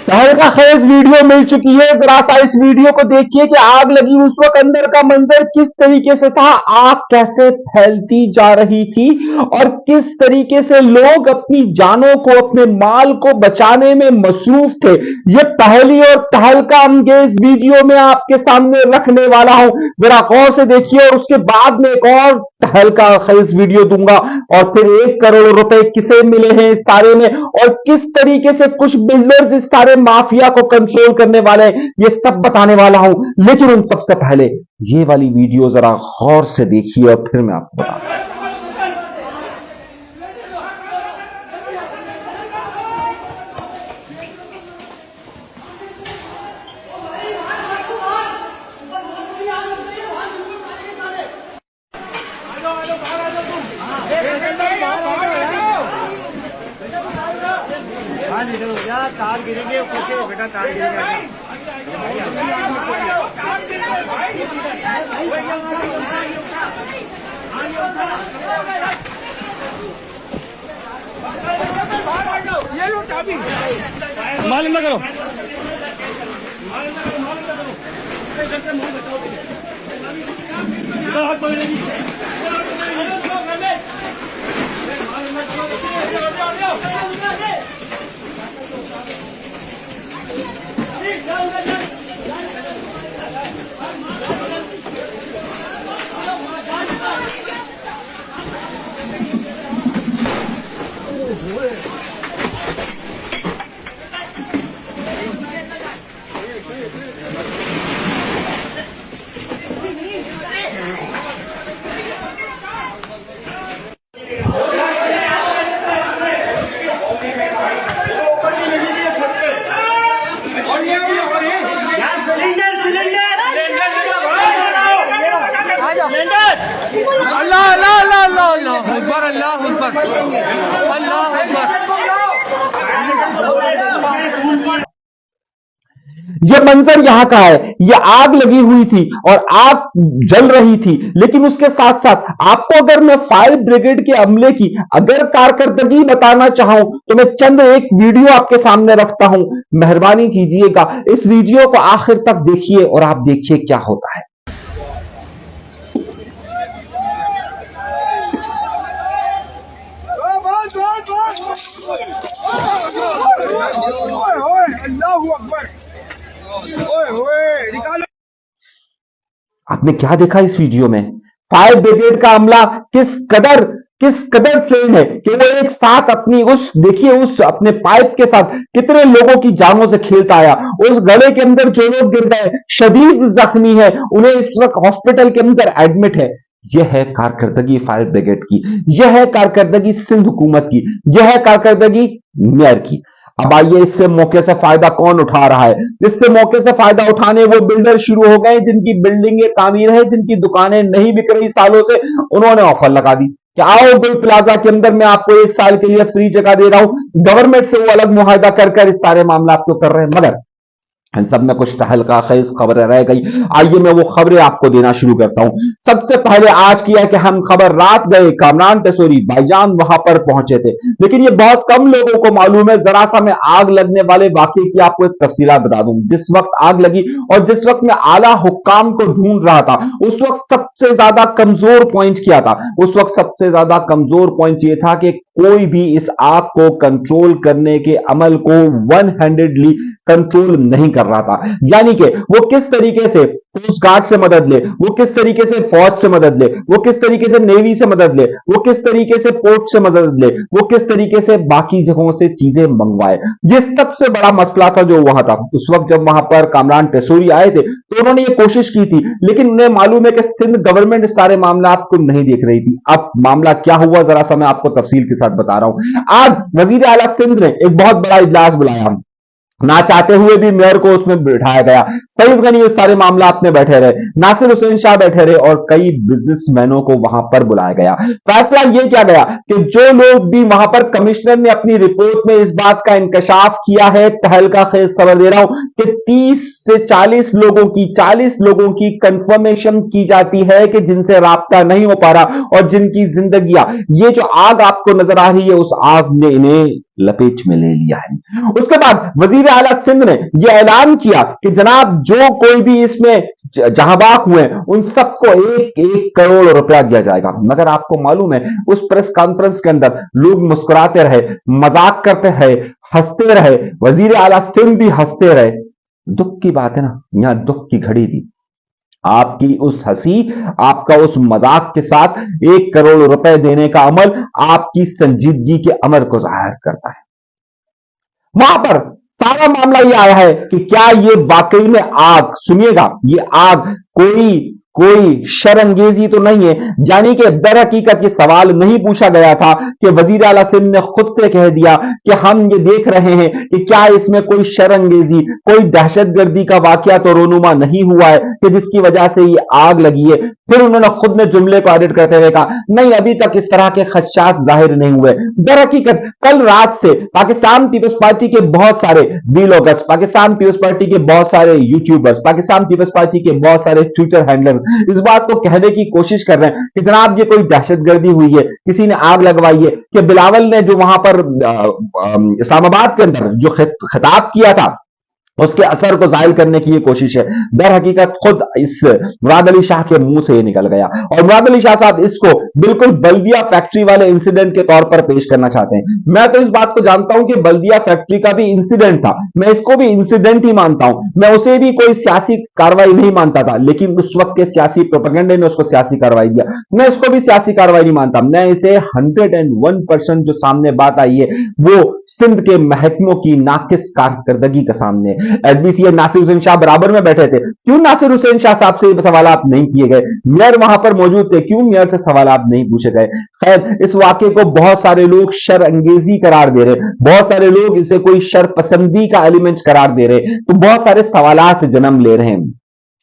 तहलका खेज वीडियो मिल चुकी है। जरा सा इस वीडियो को देखिए कि आग लगी उस वक्त अंदर का मंजर किस तरीके से था, आग कैसे फैलती जा रही थी और किस तरीके से लोग अपनी जानों को, अपने माल को बचाने में मसरूफ थे। ये पहली और तहलका अंगेज वीडियो में आपके सामने रखने वाला हूं, जरा गौर से देखिए और उसके बाद में एक और तहलका खेज वीडियो दूंगा और फिर 1 करोड़ रुपए किसे मिले हैं इस सारे में और किस तरीके से कुछ बिल्डर्स इस सारे माफिया को कंट्रोल करने वाले हैं, ये सब बताने वाला हूं। लेकिन उन सबसे पहले ये वाली वीडियो जरा गौर से देखिए और फिर मैं आपको बताऊंगा। तार गिरेंगे बेटा, तार गिरेंगे। ये लो चाबी, मालूम ना करो। अल्लाह अल्लाह अल्लाह अल्लाह अकबर, अल्लाह अकबर, अल्लाह अकबर। ये मंजर यहां का है। ये आग लगी हुई थी और आग जल रही थी, लेकिन उसके साथ साथ आपको अगर मैं फायर ब्रिगेड के अमले की अगर कारकर्दगी बताना चाहूं तो मैं चंद एक वीडियो आपके सामने रखता हूं। मेहरबानी कीजिएगा इस वीडियो को आखिर तक देखिए और आप देखिए क्या होता है। आपने क्या देखा इस वीडियो में? फायर ब्रिगेड का अमला किस कदर ट्रेन है कि वो एक साथ अपनी उस अपने पाइप के साथ कितने लोगों की जानों से खेलता आया। उस गले के अंदर जो लोग गिर गए, शदीद जख्मी है, उन्हें इस वक्त हॉस्पिटल के अंदर एडमिट है। यह है कारकर्दगी फायर ब्रिगेड की, यह है कारकर्दगी सिंध हुकूमत की, यह है कारकर्दगी मेयर की। अब आइए इससे मौके से फायदा कौन उठा रहा है? इससे मौके से फायदा उठाने वो बिल्डर शुरू हो गए जिनकी बिल्डिंगें तामीर है, जिनकी दुकानें नहीं बिक रही सालों से। उन्होंने ऑफर लगा दी कि आओ गुल प्लाजा के अंदर मैं आपको 1 साल के लिए फ्री जगह दे रहा हूं। गवर्नमेंट से वो अलग मुआहदा कर इस सारे मामला आपको कर रहे हैं, मगर इन सब में कुछ तहलका खेज खबरें रह गई। आइए मैं वो खबरें आपको देना शुरू करता हूं। सबसे पहले आज किया कि हम खबर रात गए कामरान टेसोरी भाईजान वहां पर पहुंचे थे, लेकिन ये बहुत कम लोगों को मालूम है। जरा सा मैं आग लगने वाले वाकये की आपको एक तफसीलात बता दूं। जिस वक्त आग लगी और जिस वक्त मैं आला हुक्काम को ढूंढ रहा था, उस वक्त सबसे ज्यादा कमजोर पॉइंट क्या था? उस वक्त सबसे ज्यादा कमजोर पॉइंट यह था कि कोई भी इस आग को कंट्रोल करने के अमल को 100% कंट्रोल नहीं कर रहा था। यानी कि वो किस तरीके से कोस्ट गार्ड से मदद ले, वो किस तरीके से फौज से मदद ले, वो किस तरीके से नेवी से मदद ले, वो किस तरीके से पोर्ट से मदद ले, वो किस तरीके से बाकी जगहों से चीजें मंगवाए। ये सबसे बड़ा मसला था जो वहां था। उस वक्त जब वहां पर कामरान टेसोरी आए थे तो उन्होंने ये कोशिश की थी, लेकिन उन्हें मालूम है कि सिंध गवर्नमेंट सारे मामला को नहीं देख रही थी। अब मामला क्या हुआ जरा सा मैं आपको तफसील के साथ बता रहा हूं। आज वजीर आला सिंध ने एक बहुत बड़ा इजलास बुलाया। ना चाहते हुए भी मेयर को उसमें बिठाया गया। सईद गनी इस सारे मामलात में बैठे रहे, नासिर हुसैन शाह बैठे रहे और कई बिजनेसमैनों को वहां पर बुलाया गया। फैसला यह किया गया कि जो लोग भी वहां पर, कमिश्नर ने अपनी रिपोर्ट में इस बात का इंकशाफ किया है, तहलका खेज खबर दे रहा हूं कि 30 से 40 लोगों की कंफर्मेशन की जाती है कि जिनसे राब्ता नहीं हो पा रहा और जिनकी जिंदगियां, ये जो आग आपको नजर आ रही है, उस आग ने इन्हें लपेट में ले लिया है। उसके बाद वजीर आला सिंध ने यह ऐलान किया कि जनाब जो कोई भी इसमें जहां हुए उन सबको 1-1 करोड़ रुपया दिया जाएगा। मगर आपको मालूम है उस प्रेस कॉन्फ्रेंस के अंदर लोग मुस्कुराते रहे, मजाक करते रहे, हंसते रहे, वजीर आला सिंध भी हंसते रहे। दुख की बात है ना, यहां दुख की घड़ी थी। आपकी उस हंसी, आपका उस मजाक के साथ 1 करोड़ रुपए देने का अमल आपकी संजीदगी के अमर को जाहिर करता है। वहां पर सारा मामला यह आया है कि क्या ये वाकई में आग, सुनिएगा, ये आग कोई शर्मंगेजी तो नहीं है। यानी कि दर हकीकत ये सवाल नहीं पूछा गया था कि वजीर आला सिंध ने खुद से कह दिया कि हम ये देख रहे हैं कि क्या इसमें कोई शर्मंगेजी, कोई दहशतगर्दी का वाकया तो रोनुमा नहीं हुआ है कि जिसकी वजह से ये आग लगी है। फिर उन्होंने खुद ने जुमले को एडिट करते हुए कहा नहीं, अभी तक इस तरह के खदशात जाहिर नहीं हुए। दर हकीकत कल रात से पाकिस्तान पीपल्स पार्टी के बहुत सारे व्लॉगर्स, पाकिस्तान पीपल्स पार्टी के बहुत सारे यूट्यूबर्स, पाकिस्तान पीपल्स पार्टी के बहुत सारे ट्विटर हैंडलर्स इस बात को कहने की कोशिश कर रहे हैं कि जनाब ये कोई दहशतगर्दी हुई है, किसी ने आग लगवाई है, कि बिलावल ने जो वहां पर इस्लामाबाद के अंदर जो खिताब किया था उसके असर को जाहिर करने की ये कोशिश है। दर हकीकत खुद इस मुराद अली शाह के मुंह से ये निकल गया और मुराद अली शाह साहब इसको बिल्कुल बल्दिया फैक्ट्री वाले इंसिडेंट के तौर पर पेश करना चाहते हैं। मैं तो इस बात को जानता हूं कि बल्दिया फैक्ट्री का भी इंसिडेंट था, मैं इसको भी इंसिडेंट ही मानता हूं, मैं उसे भी कोई सियासी कार्रवाई नहीं मानता था, लेकिन उस वक्त के सियासी प्रोपेगेंडे ने उसको सियासी कार्रवाई दिया। मैं इसको भी सियासी कार्रवाई नहीं मानता, मैं इसे 101% जो सामने बात आई है वो सिंध के महकमों की नाकिस कारकर्दगी का सामने। एसबीसी नासिर हुसैन शाह बराबर में बैठे थे, क्यों नासिर हुसैन शाह साहब से सवाल नहीं किए गए? मेयर वहां पर मौजूद थे, क्यों मेयर से सवाल नहीं पूछे गए? खैर, इस वाकये को बहुत सारे लोग शरअंगेजी करार दे रहे, बहुत सारे लोग इसे कोई शरपसंदी का एलिमेंट करार दे रहे, तो बहुत सारे सवालात जन्म ले रहे हैं।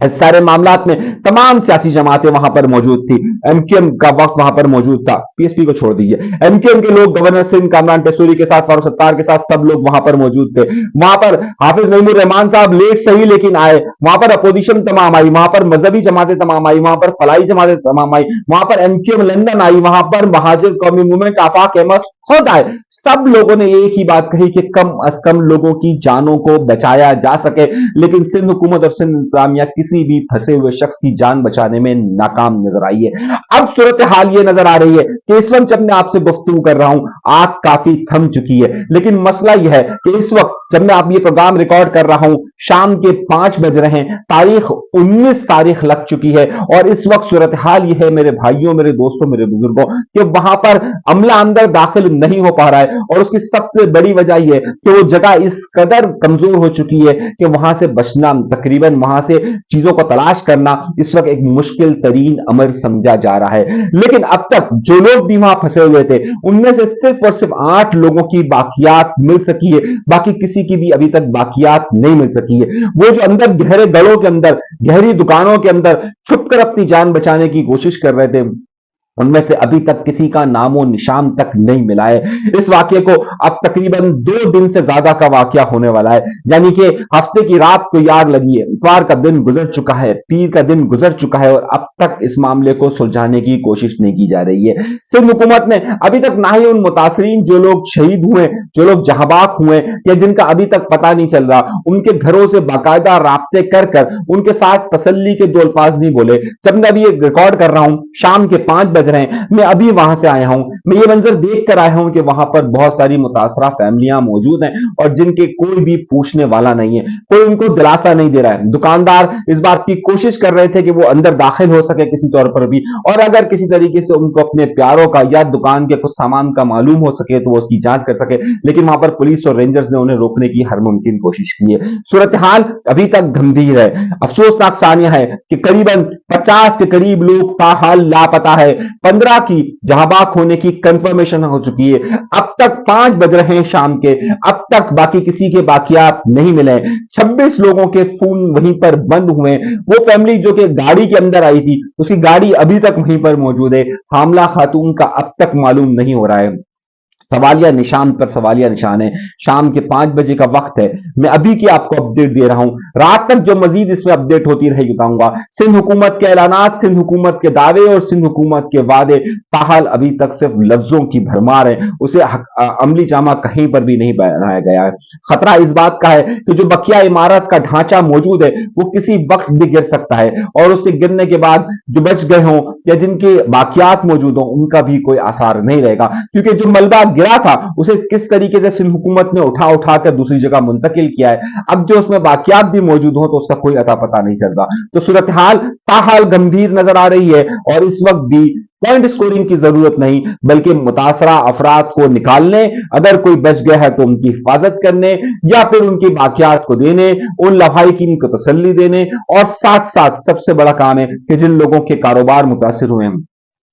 इस सारे मामलात में तमाम सियासी जमातें वहां पर मौजूद थी, एमक्यूएम का वक्त वहां पर मौजूद था, पीएसपी को छोड़ दीजिए, एमक्यूएम के लोग गवर्नर सिंह, कामरान टेसूरी के साथ, फारूक सत्तार के साथ सब लोग वहां पर मौजूद थे। वहां पर हाफिज नईमुर रहमान साहब लेट सही लेकिन आए, वहां पर अपोजिशन तमाम आई, वहां पर मजहबी जमातें तमाम आई, वहां पर फलाई जमातें तमाम आई, वहां पर एमक्यूएम लंदन आई, वहां पर महाजिर कौमी मूवमेंट आफाक अहमद खुद आए। सब लोगों ने एक ही बात कही कि कम अज कम लोगों की जानों को बचाया जा सके, लेकिन सिंध हुकूमत और सिंध इंतजामिया किसी भी फंसे हुए शख्स की जान बचाने में नाकाम नजर आई है। अब सूरत हाल यह नजर आ रही है कि इस वक्त जब मैं आपसे गुफ्तगू कर रहा हूं आग काफी थम चुकी है, लेकिन मसला यह है कि इस वक्त जब मैं आप ये प्रोग्राम रिकॉर्ड कर रहा हूं शाम के 5 बज रहे हैं, तारीख 19 तारीख लग चुकी है और इस वक्त सूरत हाल यह है मेरे भाइयों, मेरे दोस्तों, मेरे बुजुर्गों, कि वहां पर अमला अंदर दाखिल नहीं हो पा रहा है और उसकी सबसे बड़ी वजह यह है कि वो जगह इस कदर कमजोर हो चुकी है कि वहां से बचना, तकरीबन वहां से चीजों को तलाश करना इस वक्त एक मुश्किल तरीन अमर समझा जा रहा है। लेकिन अब तक जो लोग भी वहां फंसे हुए थे उनमें से सिर्फ और सिर्फ 8 लोगों की बाकियात मिल सकी है, बाकी किसी की भी अभी तक बाकियात नहीं मिल सकी है। वो जो अंदर गहरे गढ़ों के अंदर, गहरी दुकानों के अंदर छुपकर अपनी जान बचाने की कोशिश कर रहे थे, उनमें से अभी तक किसी का नामो निशान तक नहीं मिला है। इस वाकये को अब तकरीबन 2 दिन से ज्यादा का वाकया होने वाला है, यानी कि हफ्ते की रात को आग लगी है, इतवार का दिन गुजर चुका है, पीर का दिन गुजर चुका है और अब तक इस मामले को सुलझाने की कोशिश नहीं की जा रही है। सिंध हुकूमत ने अभी तक ना ही उन मुतासरीन जो लोग शहीद हुए, जो लोग जहाबाक हुए या जिनका अभी तक पता नहीं चल रहा, उनके घरों से बाकायदा राब्ते कर उनके साथ तसल्ली के 2 अल्फाज नहीं बोले। जब मैं अभी ये रिकॉर्ड कर रहा हूं शाम के 5 बज रहे हैं, मैं अभी वहां से आया हूं, मैं ये मंजर देख कर आया हूं कि वहां पर बहुत सारी मुतासरा फैमिलियां मौजूद हैं और जिनके कोई भी पूछने वाला नहीं है, कोई उनको दिलासा नहीं दे रहा है। दुकानदार इस बात की कोशिश कर रहे थे कि वो अंदर दाखिल हो सके किसी तौर पर भी, और अगर किसी तरीके से उनको अपने प्यारों का या दुकान के कुछ सामान का मालूम हो सके तो वो उसकी जांच कर सके, लेकिन वहां पर पुलिस और रेंजर्स ने उन्हें रोकने की हर मुमकिन कोशिश की है। सूरत हाल अभी तक गंभीर है। अफसोसनाक सानिया है कि करीबन 50 के करीब लोग ताहाल लापता है। 15 की जहां बाग होने की कंफर्मेशन हो चुकी है। अब तक 5 बज रहे हैं शाम के, अब तक बाकी किसी के बाकियात नहीं मिले। 26 लोगों के फोन वहीं पर बंद हुए। वो फैमिली जो कि गाड़ी के अंदर आई थी, उसकी गाड़ी अभी तक वहीं पर मौजूद है। हामला खातून का अब तक मालूम नहीं हो रहा है। सवालिया निशान पर सवालिया निशान है। शाम के 5 बजे का वक्त है। मैं अभी की आपको अपडेट दे रहा हूं, रात तक जो मजीद इसमें अपडेट होती रहेगी बताऊंगा। सिंध हुकूमत के ऐलानात, सिंध हुकूमत के दावे और सिंध हुकूमत के वादे ताहाल अभी तक सिर्फ लफ्जों की भरमार है, उसे अमली जामा कहीं पर भी नहीं बनाया गया है। खतरा इस बात का है कि जो बकिया इमारत का ढांचा मौजूद है वो किसी वक्त भी गिर सकता है, और उसके गिरने के बाद जो बच गए हों या जिनके बाकियात मौजूद हों उनका भी कोई आसार नहीं रहेगा, क्योंकि जो मलबा गिरा था उसे किस तरीके से सिंध हुकूमत ने उठा कर दूसरी जगह मुंतकिल किया है। अब जो उसमें बाकियात भी मौजूद हो तो उसका कोई अता पता नहीं चल रहा। तो सूरत हाल ताहाल गंभीर नजर आ रही है, और इस वक्त भी पॉइंट स्कोरिंग की जरूरत नहीं बल्कि मुतासरा अफराद को निकालने, अगर कोई बच गया है तो उनकी हिफाजत करने या फिर उनकी बाकियात को देने, उन लवाहिकीन को तसल्ली देने, और साथ साथ सबसे बड़ा काम है कि जिन लोगों के कारोबार मुतासिर हुए हैं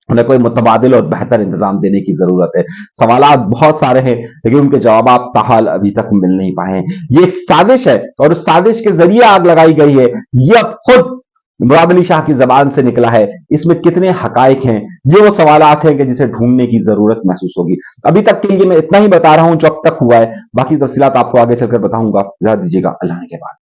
उन्हें कोई मुतबादिल और बेहतर इंतजाम देने की जरूरत है। सवालात बहुत सारे हैं लेकिन उनके जवाब ताहाल अभी तक मिल नहीं पाए हैं। ये एक साजिश है और उस साजिश के जरिए आग लगाई गई है, ये अब खुद मुराद अली शाह की जबान से निकला है। इसमें कितने हकायक हैं, ये वो सवालात हैं कि जिसे ढूंढने की जरूरत महसूस होगी। अभी तक के लिए मैं इतना ही बता रहा हूं जो अब तक हुआ है, बाकी तफसीलात आपको आगे चलकर बताऊंगा। इजाजत दीजिएगा, अल्लाह के बाद।